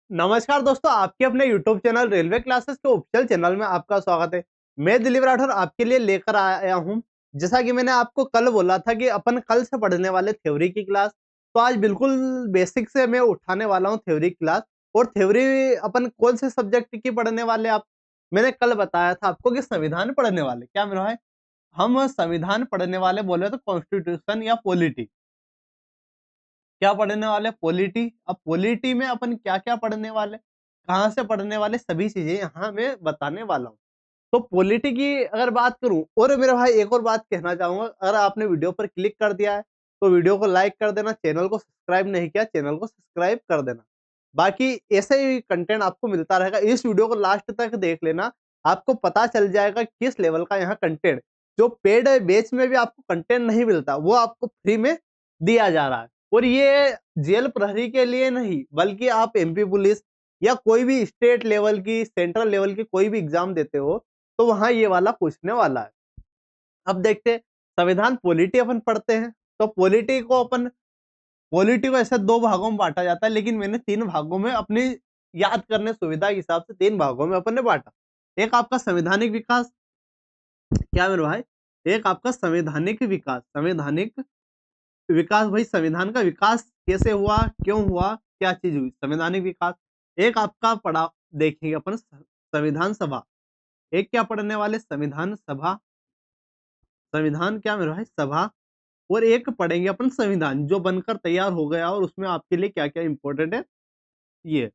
नमस्कार दोस्तों, आपके अपने YouTube चैनल रेलवे क्लासेस के ऑफिशियल चैनल में आपका स्वागत है। मैं दिलीप राठौर आपके लिए लेकर आया हूँ। जैसा कि मैंने आपको कल बोला था कि अपन कल से पढ़ने वाले थ्योरी की क्लास, तो आज बिल्कुल बेसिक से मैं उठाने वाला हूँ थ्योरी क्लास। और थ्योरी अपन कौन से सब्जेक्ट की पढ़ने वाले आप, मैंने कल बताया था आपको कि संविधान पढ़ने वाले। क्या मेरा भाई, हम संविधान पढ़ने वाले बोले तो कॉन्स्टिट्यूशन या पॉलिटी। क्या पढ़ने वाले? पॉलिटी। अब पॉलिटी में अपन क्या-क्या पढ़ने वाले, कहाँ से पढ़ने वाले, सभी चीज़ें यहाँ मैं बताने वाला हूँ। तो पॉलिटी की अगर बात करूँ, और मेरे भाई एक और बात कहना चाहूँगा, अगर आपने वीडियो पर क्लिक कर दिया है, तो वीडियो को लाइक कर देना, चैनल को सब्सक्राइब नहीं किया, चैनल को सब्सक्राइब कर देना। बाकी ऐसे ही कंटेंट आपको मिलता रहेगा, इस वीडियो को लास्ट तक देख लेना, आपको पता चल जाएगा किस लेवल का यहाँ कंटेंट, जो पेड बैच में भी आपको कंटेंट नहीं मिलता, वो आपको फ्री में दिया जा रहा है। और ये जेल प्रहरी के लिए नहीं, बल्कि आप एमपी पुलिस या कोई भी स्टेट लेवल की, सेंट्रल लेवल की कोई भी एग्जाम देते हो, तो वहां ये वाला पूछने वाला है। अब देखते हैं, संविधान पॉलिटी अपन पढ़ते हैं, तो पॉलिटी को ऐसे दो भागों में बांटा जाता है, लेकिन मैंने तीन भागों में अपनी याद करने सुविधा के हिसाब से तीन भागों में अपन ने बांटा। एक आपका संवैधानिक विकास। क्या मेरे भाई? एक आपका संवैधानिक विकास। संवैधानिक विकास भाई, संविधान का विकास कैसे हुआ, क्यों हुआ, क्या चीज हुई, संवैधानिक विकास। एक आपका पढ़ा देखेंगे अपन संविधान सभा। एक क्या पढ़ने वाले? संविधान सभा। संविधान क्या मेरे भाई? सभा। और एक पढ़ेंगे अपन संविधान जो बनकर तैयार हो गया और उसमें आपके लिए क्या क्या इंपॉर्टेंट है ये।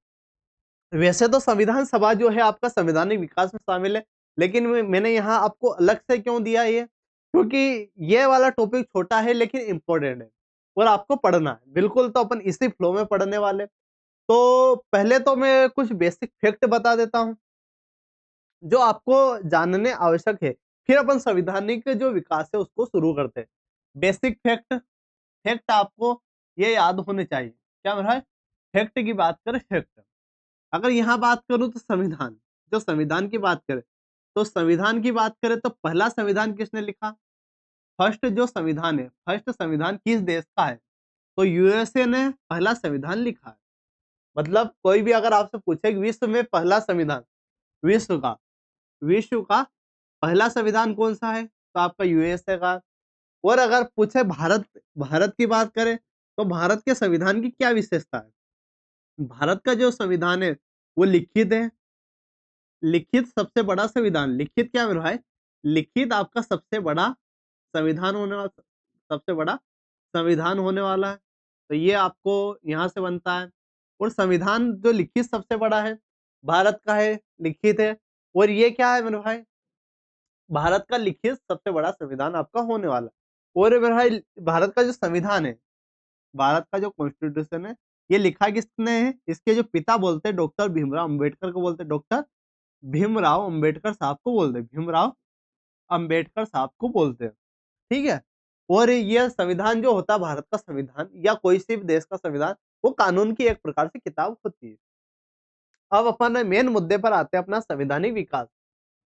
वैसे तो संविधान सभा जो है आपका संवैधानिक विकास में शामिल है, लेकिन मैंने यहाँ आपको अलग से क्यों दिया ये, क्योंकि ये वाला टॉपिक छोटा है लेकिन इम्पोर्टेंट है और आपको पढ़ना है बिल्कुल। तो अपन इसी फ्लो में पढ़ने वाले। तो पहले तो मैं कुछ बेसिक फैक्ट बता देता हूँ जो आपको जानने आवश्यक है, फिर अपन संवैधानिक जो विकास है उसको शुरू करते हैं। Basic fact. फैक्ट आपको ये याद होने चाहिए। क्या मेरा है? फैक्ट की बात करें, फैक्ट अगर यहाँ बात करूं तो संविधान, जो संविधान की बात करें, तो संविधान की बात करें तो पहला संविधान किसने लिखा? फर्स्ट जो संविधान है, फर्स्ट संविधान किस देश का है? तो यूएसए ने पहला संविधान लिखा है। मतलब कोई भी अगर आपसे पूछे कि विश्व में पहला संविधान, विश्व का विश्व का पहला संविधान कौन सा है, तो आपका यूएसए का। और अगर पूछे भारत, भारत की बात करें, तो भारत के संविधान की क्या विशेषता है? भारत का जो संविधान है वो लिखित है। लिखित सबसे बड़ा संविधान। लिखित क्या मेरे भाई? लिखित आपका सबसे बड़ा संविधान होने वाला, सबसे बड़ा संविधान होने वाला है। तो ये आपको यहाँ से बनता है। और संविधान जो लिखित सबसे बड़ा है, भारत का है, लिखित है। और ये क्या है मेरे भाई? भारत का लिखित सबसे बड़ा संविधान आपका होने वाला है। और मेरे भाई भारत का जो संविधान है, भारत का जो कॉन्स्टिट्यूशन है, ये लिखा किसने है? इसके जो पिता बोलते हैं डॉक्टर भीमराव अंबेडकर को बोलते हैं, डॉक्टर भीमराव अंबेडकर साहब को बोलते हैं, भीमराव अंबेडकर साहब को बोलते हैं। ठीक है। और ये संविधान जो होता है, भारत का संविधान या कोई सी भी देश का संविधान, वो कानून की एक प्रकार से किताब होती है। अब अपन मेन मुद्दे पर आते हैं, अपना संवैधानिक विकास।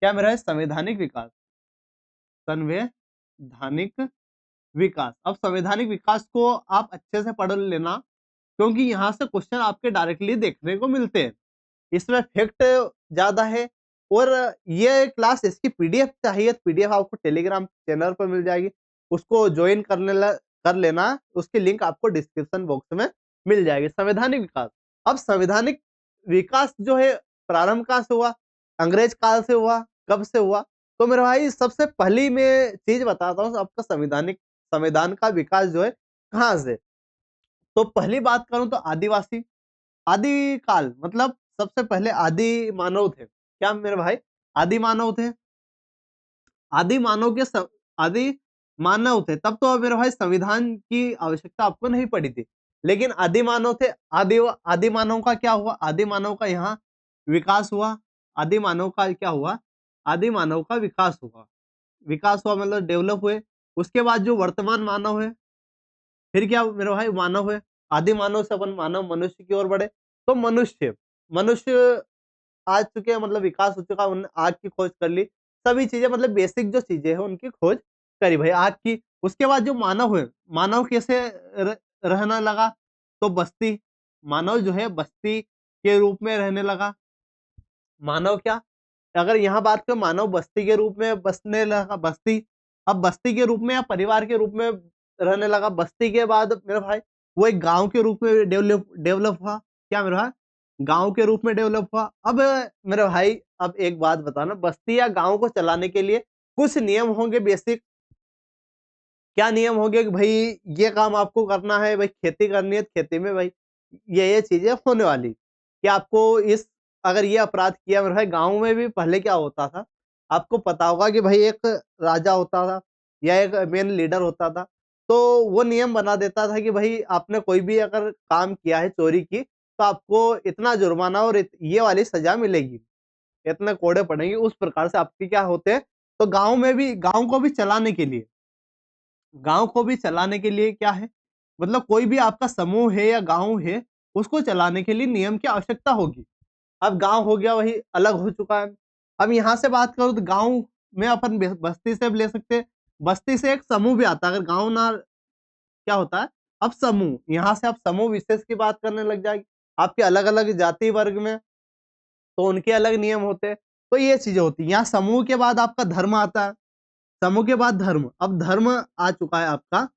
क्या मेरा है? संवैधानिक विकास। संवैधानिक विकास। अब संवैधानिक विकास को आप अच्छे से पढ़ लेना, क्योंकि यहाँ से क्वेश्चन आपके डायरेक्टली देखने को मिलते हैं। इसमें फैक्ट ज्यादा है। और ये क्लास, इसकी पीडीएफ चाहिए तो पीडीएफ आपको टेलीग्राम चैनल पर मिल जाएगी, उसको ज्वाइन कर लेना। उसकी लिंक आपको डिस्क्रिप्शन बॉक्स में मिल जाएगी। संवैधानिक विकास। अब संवैधानिक विकास जो है प्रारंभ कहाँ से हुआ? अंग्रेज काल से हुआ। कब से हुआ? तो मेरे भाई सबसे पहली मैं चीज बताता हूँ आपका, संवैधानिक संविधान का विकास जो है कहाँ से। तो पहली बात करूं तो आदिवासी, आदि काल, मतलब सबसे पहले आदि मानव थे। क्या मेरे भाई? आदि मानव थे। आदि मानव के आदि मानव थे तब तो मेरे भाई संविधान की आवश्यकता आपको नहीं पड़ी थी, लेकिन आदि मानव थे। आदि मानव का क्या हुआ? आदि मानव का यहाँ विकास हुआ। आदि मानव का क्या हुआ? आदि मानव का विकास हुआ। विकास हुआ मतलब डेवलप हुए। उसके बाद जो वर्तमान मानव है, फिर क्या मेरे भाई? मानव है। आदि मानव से अपन मानव मनुष्य की ओर बढ़े, तो मनुष्य मनुष्य आ चुके हैं, मतलब विकास हो चुका, उन्होंने आग की खोज कर ली। सभी चीजें, मतलब बेसिक जो चीजें हैं उनकी खोज करी भाई, आग की। उसके बाद जो मानव है, मानव कैसे रहना लगा? तो बस्ती, मानव जो है बस्ती के रूप में रहने लगा। मानव क्या, अगर यहाँ बात करें मानव बस्ती के रूप में बसने लगा, बस्ती, अब बस्ती के रूप में या परिवार के रूप में रहने लगा। बस्ती के बाद मेरे भाई वो एक गांव के रूप में डेवलप डेवलप हुआ। क्या मेरे भाई, गांव के रूप में डेवलप हुआ। अब मेरे भाई अब एक बात बताना, बस्ती या गांव को चलाने के लिए कुछ नियम होंगे बेसिक। क्या नियम होंगे कि भाई ये काम आपको करना है, भाई खेती करनी है, खेती में भाई ये चीजें होने वाली कि आपको इस, अगर ये अपराध किया मेरे भाई। गांव में भी पहले क्या होता था, आपको पता होगा कि भाई एक राजा होता था या एक मेन लीडर होता था, तो वो नियम बना देता था कि भाई आपने कोई भी अगर काम किया है चोरी की, तो आपको इतना जुर्माना और ये वाली सजा मिलेगी, इतने कोड़े पड़ेंगे। उस प्रकार से आपके क्या होते हैं, तो गांव में भी, गांव को भी चलाने के लिए, गांव को भी चलाने के लिए क्या है, मतलब कोई भी आपका समूह है या गांव है, उसको चलाने के लिए नियम की आवश्यकता होगी। अब गांव हो गया वही अलग हो चुका है। अब यहाँ से बात करूं तो गांव में अपन बस्ती से भी ले सकते हैं। बस्ती से एक समूह भी आता है, अगर गांव ना, क्या होता है, अब समूह, यहाँ से आप समूह विशेष की बात करने लग जाएगी। आपके अलग अलग जाति वर्ग में, तो उनके अलग नियम होते हैं। तो ये चीजें होती है। यहाँ समूह के बाद आपका धर्म आता है, समूह के बाद धर्म। अब धर्म आ चुका है आपका।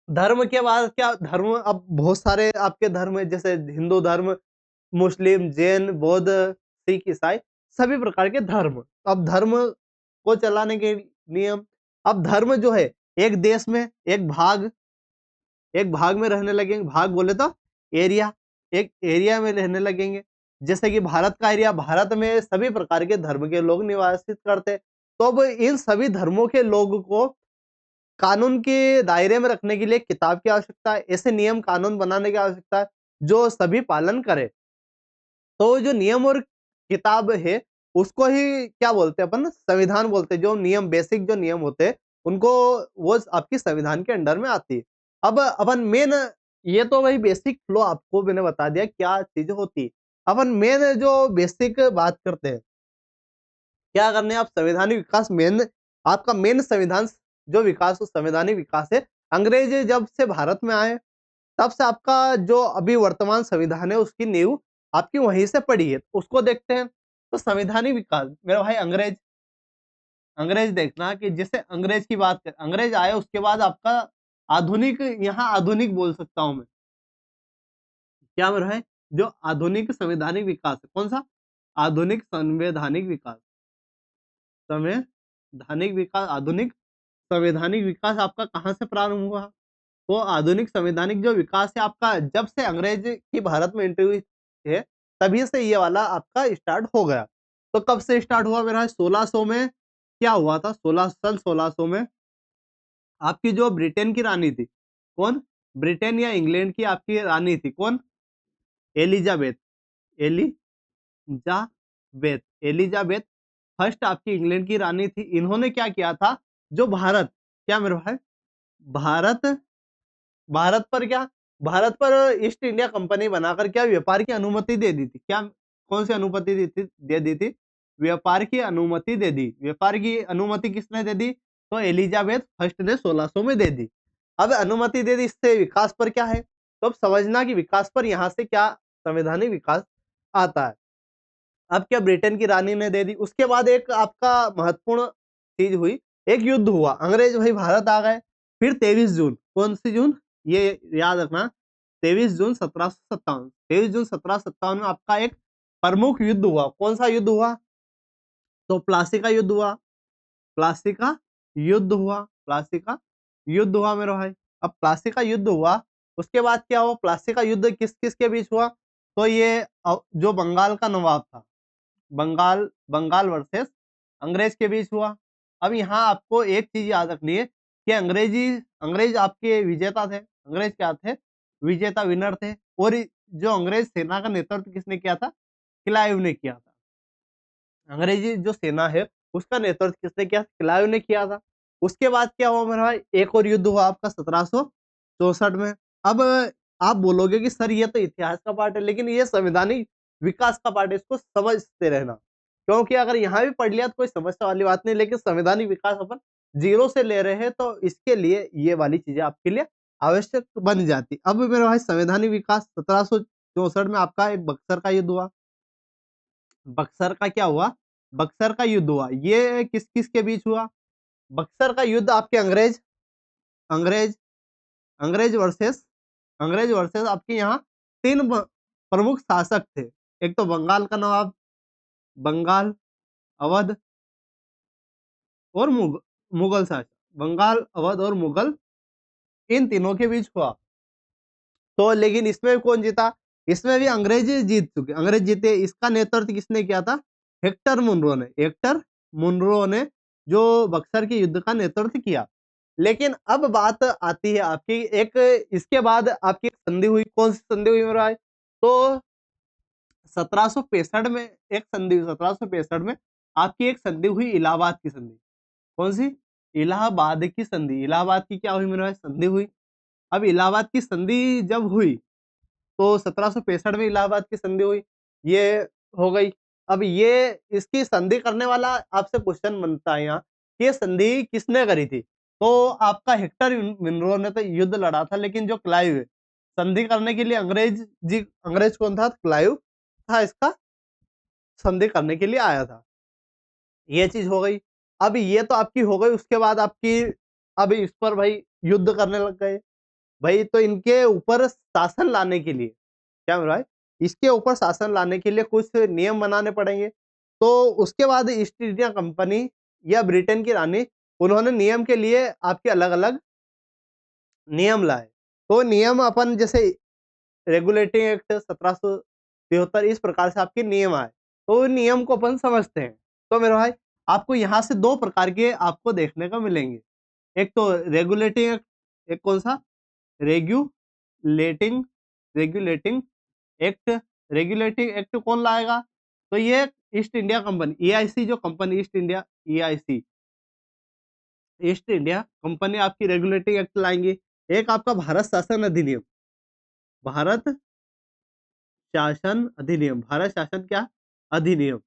धर्म के बाद क्या, धर्म अब बहुत सारे आपके धर्म है, जैसे हिंदू धर्म, मुस्लिम, जैन, बौद्ध, सिख, ईसाई, सभी प्रकार के धर्म। अब धर्म को चलाने के नियम। अब धर्म जो है एक देश में एक भाग, एक भाग में रहने लगेंगे। भाग बोले तो एरिया, एक एरिया में रहने लगेंगे। जैसे कि भारत का एरिया, भारत में सभी प्रकार के धर्म के लोग निवासित करते हैं। तो अब इन सभी धर्मों के लोग को कानून के दायरे में रखने के लिए किताब की आवश्यकता है, ऐसे नियम कानून बनाने की आवश्यकता है जो सभी पालन करे। तो जो नियम और किताब है उसको ही क्या बोलते हैं अपन, संविधान बोलते हैं। जो नियम, बेसिक जो नियम होते हैं उनको, वो आपकी संविधान के अंडर में आती है। अब अपन मेन, ये तो वही बेसिक फ्लो आपको मैंने बता दिया क्या चीजें होती है। अपन मेन जो बेसिक बात करते हैं, क्या करने आप, संवैधानिक विकास मेन, आपका मेन संविधान जो विकास, संवैधानिक विकास है। अंग्रेज जब से भारत में आए तब से आपका जो अभी वर्तमान संविधान है उसकी नींव आपकी वहीं से पड़ी है, तो उसको देखते हैं। तो संवैधानिक विकास मेरे भाई, अंग्रेज, अंग्रेज देखना कि जैसे अंग्रेज की बात कर, अंग्रेज आए उसके बाद आपका आधुनिक, यहाँ आधुनिक बोल सकता हूं मैं, क्या मेरा है, जो आधुनिक संवैधानिक विकास है, कौन सा, आधुनिक संवैधानिक विकास, संवैधानिक विकास, आधुनिक संवैधानिक विकास आपका कहाँ से प्रारंभ हुआ। तो आधुनिक संवैधानिक जो विकास है आपका, जब से अंग्रेज की भारत में एंट्री हुई है तभी से ये वाला आपका स्टार्ट हो गया। तो कब से स्टार्ट हुआ मेरा, 1600 में क्या हुआ था, 1600 में आपकी जो ब्रिटेन की रानी थी, कौन, ब्रिटेन या इंग्लैंड की आपकी रानी थी, कौन, एलिजाबेथ, एलिजाबेथ, एलिजाबेथ फर्स्ट आपकी इंग्लैंड की रानी थी। इन्होंने क्या किया था, जो भारत, क्या मेरे भाई, भारत, भारत पर क्या, भारत पर ईस्ट इंडिया कंपनी बनाकर क्या व्यापार की अनुमति दे दी थी। क्या, कौन सी अनुमति दे दी थी, व्यापार की अनुमति दे दी। व्यापार की अनुमति किसने दे दी, तो एलिजाबेथ फर्स्ट ने 1600 में दे दी। अब अनुमति दे दी, इससे विकास पर क्या है, तो अब समझना कि विकास पर यहाँ से क्या संवैधानिक विकास आता है। अब क्या ब्रिटेन की रानी ने दे दी, उसके बाद एक आपका महत्वपूर्ण चीज हुई, एक युद्ध हुआ, अंग्रेज भाई भारत आ गए। फिर 23 जून, कौन सी जून, ये याद रखना, 23 जून 1757, 23 जून 1757 में आपका एक प्रमुख युद्ध हुआ। कौन सा युद्ध हुआ, तो प्लासी का युद्ध हुआ, प्लासी का युद्ध हुआ, प्लासी का युद्ध हुआ मेरे भाई। अब प्लासी का युद्ध हुआ, उसके बाद क्या हुआ, प्लासी का युद्ध किस किस के बीच हुआ, तो ये जो बंगाल का नवाब था, बंगाल, बंगाल वर्सेस अंग्रेज के बीच हुआ। अब यहाँ आपको एक चीज याद रखनी है कि अंग्रेज आपके विजेता थे, अंग्रेज क्या थे, विजेता, विनर थे। और जो अंग्रेज सेना का नेतृत्व किसने किया था, क्लाइव ने किया था। अंग्रेजी जो सेना है उसका नेतृत्व किसने किया, क्लाइव ने किया था। उसके बाद क्या हुआ मेरा भाई, एक और युद्ध हुआ आपका 1764 में। अब आप बोलोगे कि सर ये तो इतिहास का पार्ट है, लेकिन ये संवैधानिक विकास का पार्ट है, इसको समझते रहना। क्योंकि अगर यहाँ भी पढ़ लिया तो कोई समस्या वाली बात नहीं, लेकिन संवैधानिक विकास अपन जीरो से ले रहे हैं, तो इसके लिए ये वाली चीजें आपके लिए आवश्यक बन जाती। अब मेरे भाई संवैधानिक विकास 64 में आपका एक बक्सर का युद्ध हुआ। बक्सर का क्या हुआ? बक्सर का युद्ध हुआ। ये किस किस के बीच हुआ? बक्सर का युद्ध आपके अंग्रेज अंग्रेज अंग्रेज वर्सेस आपके यहाँ तीन प्रमुख शासक थे। एक तो बंगाल का नवाब, बंगाल, अवध और मुगल शासक। बंगाल, अवध और मुगल, इन तीनों के बीच हुआ। तो लेकिन इसमें भी कौन जीता? इसमें भी अंग्रेज जीत चुके, अंग्रेज जीते। इसका नेतृत्व किसने किया था? हेक्टर मुनरो ने। हेक्टर मुनरो ने जो बक्सर के युद्ध का नेतृत्व किया। लेकिन अब बात आती है आपकी, एक इसके बाद आपकी एक संधि हुई। कौन सी संधि हुई मेरा भाई? तो 1765 में एक संधि हुई। 1765 में आपकी एक संधि हुई, इलाहाबाद की संधि। कौन सी? इलाहाबाद की संधि। इलाहाबाद की क्या हुई मेरे भाई? संधि हुई। अब इलाहाबाद की संधि जब हुई तो 1765 में इलाहाबाद की संधि हुई, ये हो गई। अब ये इसकी संधि करने वाला आपसे क्वेश्चन बनता है यहाँ, ये संधि किसने करी थी? तो आपका हेक्टर मुनरो ने तो युद्ध लड़ा था, लेकिन जो क्लाइव है संधि करने के लिए अंग्रेज कौन था? क्लाइव था, इसका संधि करने के लिए आया था। ये चीज हो गई। अब ये तो आपकी हो गई। उसके बाद आपकी अब इस पर भाई युद्ध करने लग गए भाई। तो इनके ऊपर शासन लाने के लिए क्या हो रहा है? इसके ऊपर शासन लाने के लिए कुछ नियम बनाने पड़ेंगे। तो उसके बाद ईस्ट इंडिया कंपनी या ब्रिटेन की रानी, उन्होंने नियम के लिए आपके अलग अलग नियम लाए। तो नियम अपन जैसे रेगुलेटिंग एक्ट 1773, इस प्रकार से आपके नियम आए। तो नियम को अपन समझते हैं। तो मेरे भाई आपको यहाँ से दो प्रकार के आपको देखने को मिलेंगे। एक तो रेगुलेटिंग एक्ट, एक कौन सा? Regulating regulating act. Regulating act कौन लाएगा? तो ये ईस्ट इंडिया कंपनी, ईआईसी, जो company east India, EIC, east India company आपकी रेगुलेटिंग एक्ट लाएंगे। एक आपका भारत शासन अधिनियम, भारत शासन अधिनियम, भारत शासन क्या? अधिनियम।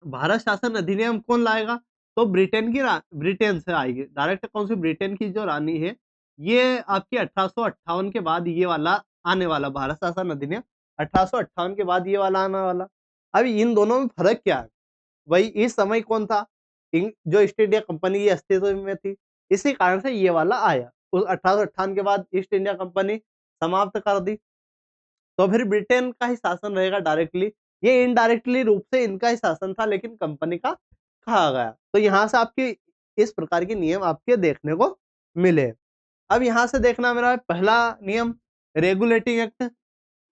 भारत शासन अधिनियम कौन लाएगा? तो ब्रिटेन से आएगी डायरेक्ट। कौन सी? ब्रिटेन की जो रानी है, ये आपकी 1858 के बाद ये वाला आने वाला भारत शासन अधिनियम, 1858 के बाद ये वाला आने वाला। अब इन दोनों में फर्क क्या है? वही इस समय कौन था? जो ईस्ट इंडिया कंपनी ये अस्तित्व में थी, इसी कारण से ये वाला आया। उस 1858 के बाद ईस्ट इंडिया कंपनी समाप्त कर दी, तो फिर ब्रिटेन का ही शासन रहेगा डायरेक्टली। ये इनडायरेक्टली रूप से इनका ही शासन था, लेकिन कंपनी का कहा गया। तो यहाँ से आपके इस प्रकार के नियम आपके देखने को मिले। अब यहाँ से देखना मेरा पहला नियम, रेगुलेटिंग एक्ट।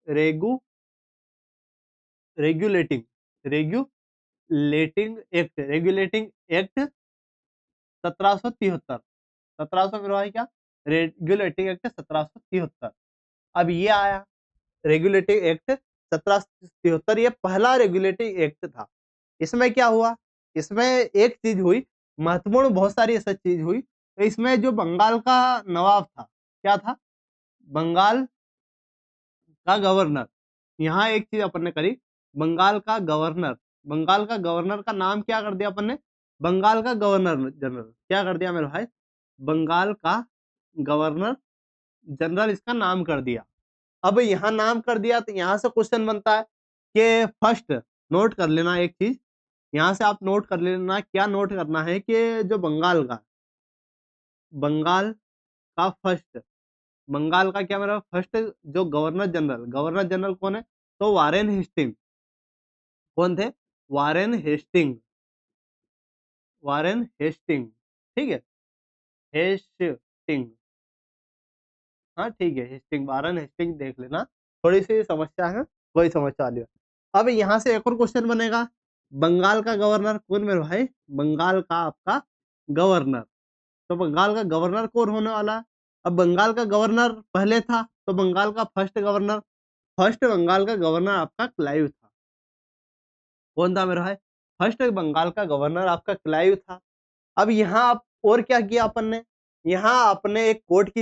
रेगु regulating regulating act regulating act 1773। 1700 मेरा भाई क्या? Regulating act 1773। अब ये आया रेगुलेटिंग एक्ट 1773, ये पहला रेगुलेटिंग एक्ट था। इसमें क्या हुआ? इसमें एक चीज हुई महत्वपूर्ण, बहुत सारी ऐसी चीज हुई। तो इसमें जो बंगाल का नवाब था, क्या था? बंगाल का गवर्नर। यहाँ एक चीज अपन ने करी, बंगाल का गवर्नर। बंगाल का गवर्नर का नाम क्या कर दिया अपन ने? बंगाल का गवर्नर जनरल। क्या कर दिया मेरे भाई? बंगाल का गवर्नर जनरल इसका नाम कर दिया। अब यहाँ नाम कर दिया तो यहाँ से क्वेश्चन बनता है कि फर्स्ट नोट कर लेना एक चीज, यहाँ से आप नोट कर लेना। क्या नोट करना है? कि जो बंगाल का फर्स्ट, बंगाल का क्या मेरा फर्स्ट जो गवर्नर जनरल कौन है? तो वारेन हेस्टिंग। कौन थे? Warren Hasting. वारेन हेस्टिंग, ठीक है, हेस्टिंग। हाँ ठीक है, हेस्टिंग, वारेन हेस्टिंग देख लेना। थोड़ी सी समस्या है, वही समस्या वाली है। अब यहाँ से एक और क्वेश्चन बनेगा, बंगाल का गवर्नर कौन मेरे भाई? बंगाल का आपका गवर्नर। तो बंगाल का गवर्नर कौन होने वाला है? अब बंगाल का गवर्नर पहले था, तो बंगाल का फर्स्ट बंगाल का गवर्नर आपका क्लाइव था। कौन था मेरा भाई? फर्स्ट बंगाल का गवर्नर आपका क्लाइव था। अब यहाँ आप और क्या किया अपन ने? यहाँ आपने एक कोर्ट की